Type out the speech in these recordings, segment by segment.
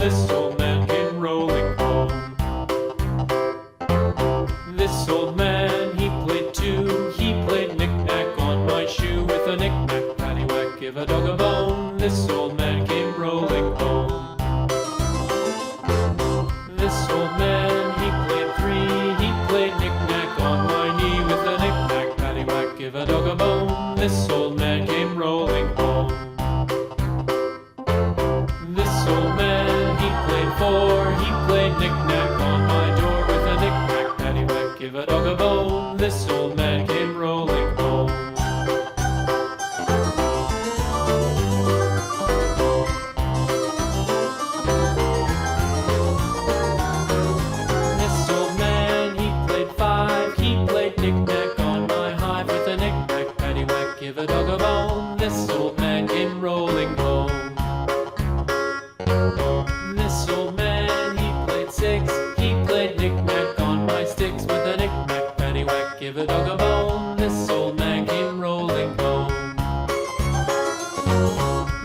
This old man came rolling home. This old man, he played too. He played knick-knack on my shoe. With a knick-knack, paddywhack, give a dog a bone. This old man came rolling home. This old man, he played three. He played knick-knack on my knee. With a knick-knack, paddywhack, give a dog a bone. This old man came rolling home. This old man, he played four. He played knick-knack on my door. With a knick-knack, paddywhack, give a dog a bone. This old man came rolling home. This old man, he played five. He played knick-knack on my hive. With a knick-knack, paddywhack, give a dog a bone. This old man came rolling home. This old man, he played six. He played knick-knack on my sticks. With a knick-knack, paddywhack, give a dog a bone. This old man came rolling home.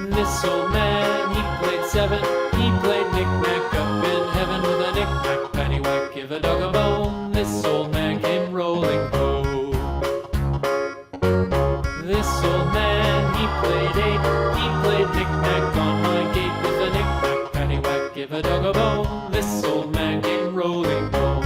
This old man, he played seven. He played knick-knack up in heaven. With a knick-knack, paddywhack, give a dog a bone. This old man came rolling home. This old man, he played eight. He played knick-knack on my gate. With a knick-knack, paddywhack, give a dog a bone. This old man came rolling home.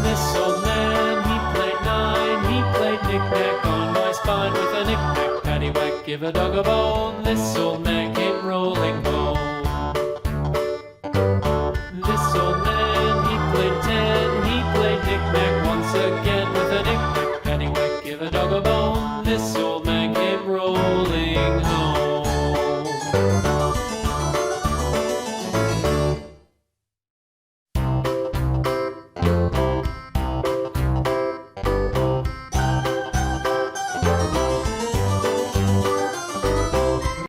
This old man, he played nine. He played knick-knack on my spine. With a knick-knack, paddywhack, give a dog a bone. This old man came rolling home. This old man, he played ten. He played knick-knack once again. With a knick-knack, paddywhack, give a dog a bone. This old